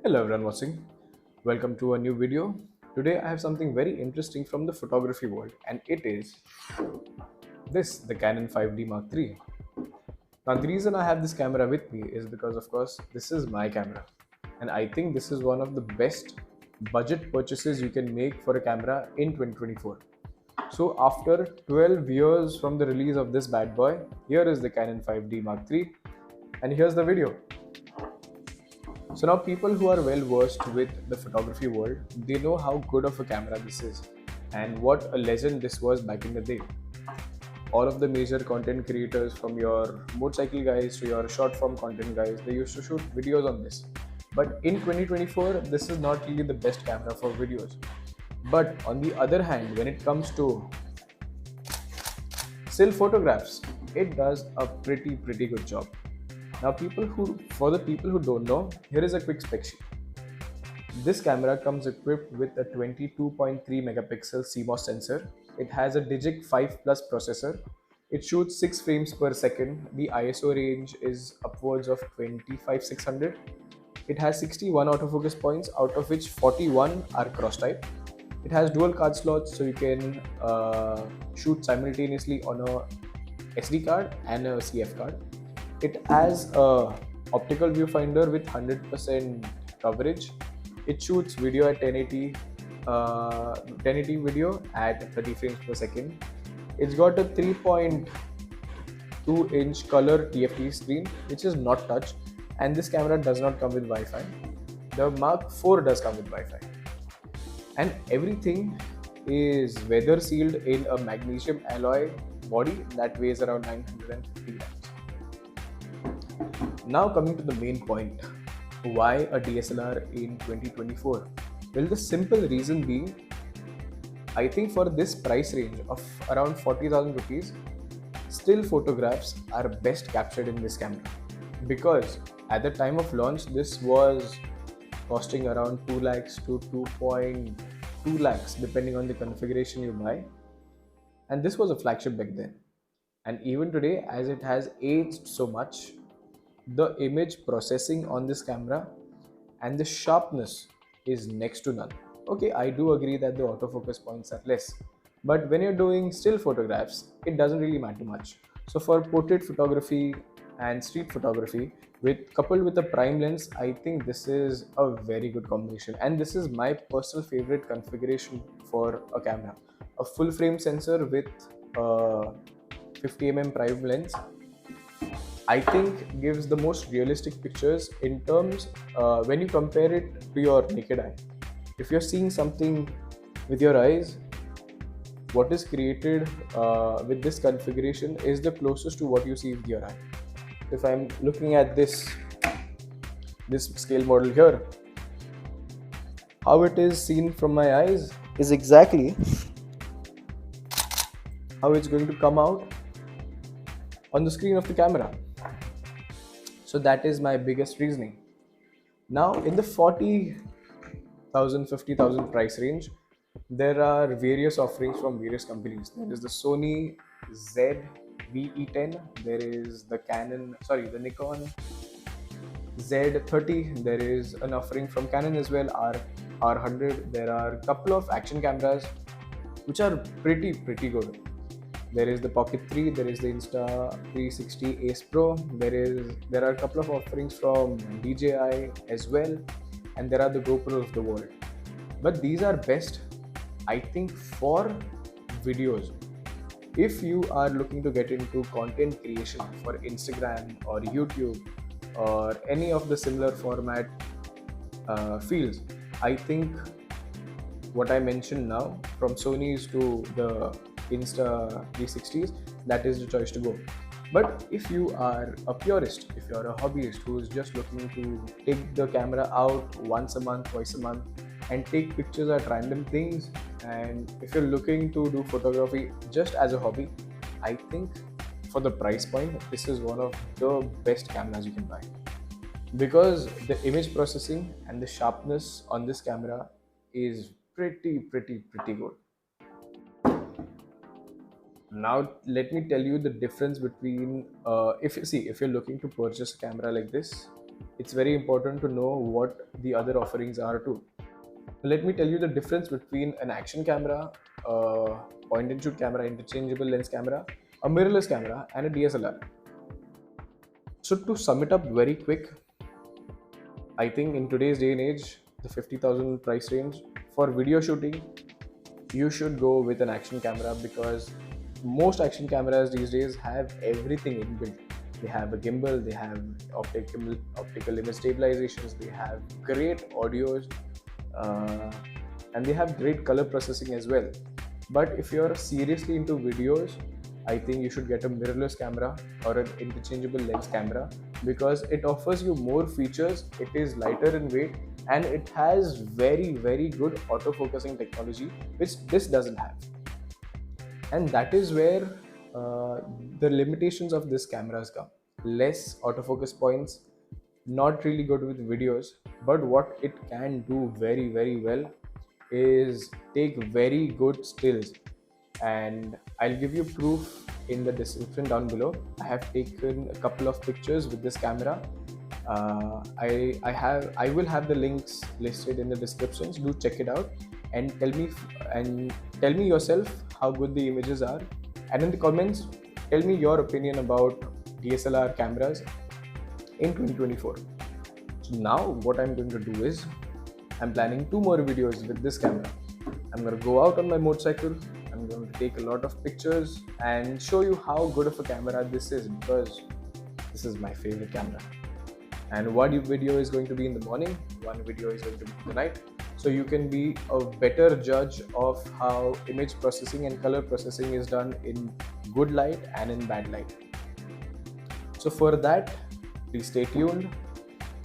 Hello everyone watching. Welcome to a new video. Today I have something very interesting from the photography world and it is the Canon 5D Mark III. Now the reason I have this camera with me is because of course this is my camera and I think this is one of the best budget purchases you can make for a camera in 2024. So after 12 years from the release of this bad boy, here is the Canon 5D Mark III and here's the video. So now people who are well versed with the photography world, they know how good of a camera this is and what a legend this was back in the day. All of the major content creators from your motorcycle guys to your short form content guys, they used to shoot videos on this. But in 2024, this is not really the best camera for videos. But on the other hand, when it comes to still photographs, it does a pretty good job. Now for the people who don't know, here is a quick spec sheet. This camera comes equipped with a 22.3 megapixel CMOS sensor. It has a Digic 5 Plus processor. It shoots 6 frames per second. The ISO range is upwards of 25600. It has 61 autofocus points, out of which 41 are cross type. It has dual card slots, so you can shoot simultaneously on a SD card and a CF card. It has a optical viewfinder with 100% coverage. It shoots video at 1080 video at 30 frames per second. It's got a 3.2-inch color TFT screen, which is not touch, and this camera does not come with Wi-Fi. The Mark IV does come with Wi-Fi, and everything is weather sealed in a magnesium alloy body that weighs around 950 grams. Now coming to the main point, why a DSLR in 2024? Well, the simple reason being, I think for this price range of around 40,000 rupees, still photographs are best captured in this camera. Because at the time of launch, this was costing around 2 lakhs to 2.2 lakhs depending on the configuration you buy. And this was a flagship back then. And even today, as it has aged so much, the image processing on this camera and the sharpness is next to none. Okay, I do agree that the autofocus points are less, but when you're doing still photographs, it doesn't really matter much. So for portrait photography and street photography, coupled with a prime lens, I think this is a very good combination, and this is my personal favorite configuration for a camera. A full frame sensor with a 50 prime lens, I think gives the most realistic pictures in terms when you compare it to your naked eye. If you're seeing something with your eyes, what is created with this configuration is the closest to what you see with your eye. If I'm looking at this scale model here, how it is seen from my eyes is exactly how it's going to come out on the screen of the camera. So that is my biggest reasoning. Now in the 40,000, 50,000 price range, there are various offerings from various companies. There is the Sony ZV-E10, there is the Nikon Z30, there is an offering from Canon as well, R100. There are a couple of action cameras which are pretty good. There is the Pocket 3, there is the Insta360 Ace Pro, there are a couple of offerings from DJI as well, and there are the GoPro of the world. But these are best, I think, for videos. If you are looking to get into content creation for Instagram or YouTube or any of the similar format fields, I think what I mentioned now, from Sony's to the Insta360s, that is the choice to go. But if you are a purist, if you're a hobbyist who is just looking to take the camera out once a month, twice a month, and take pictures at random things, and if you're looking to do photography just as a hobby, I think for the price point, this is one of the best cameras you can buy. Because the image processing and the sharpness on this camera is pretty good. Now let me tell you the difference between if you're looking to purchase a camera like this, it's very important to know what the other offerings are too. Let me tell you the difference between an action camera, a point and shoot camera, interchangeable lens camera, a mirrorless camera, and a DSLR. So to sum it up very quick, I think in today's day and age, the 50,000 price range for video shooting, you should go with an action camera because most action cameras these days have everything inbuilt. They have a gimbal, they have optical image stabilizations, they have great audios, uh, and they have great color processing as well. But if you're seriously into videos, I think you should get a mirrorless camera or an interchangeable lens camera because it offers you more features, it is lighter in weight, and it has very good autofocusing technology, which this doesn't have. And that is where the limitations of this cameras come. Less autofocus points, not really good with videos, but what it can do very well is take very good stills. And I'll give you proof in the description down below. I have taken a couple of pictures with this camera. I will have the links listed in the descriptions. Do check it out and tell me yourself how good the images are. And in the comments, tell me your opinion about DSLR cameras in 2024. So now what I'm going to do is I'm planning 2 more videos with this camera. I'm going to go out on my motorcycle. I'm going to take a lot of pictures and show you how good of a camera this is because this is my favorite camera. And one video is going to be in the morning, one video is going to be in the night. So you can be a better judge of how image processing and color processing is done in good light and in bad light. So for that, please stay tuned.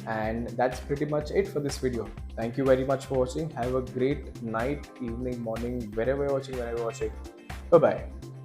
And that's pretty much it for this video. Thank you very much for watching. Have a great night, evening, morning, wherever you're watching, whenever you're watching. Bye bye.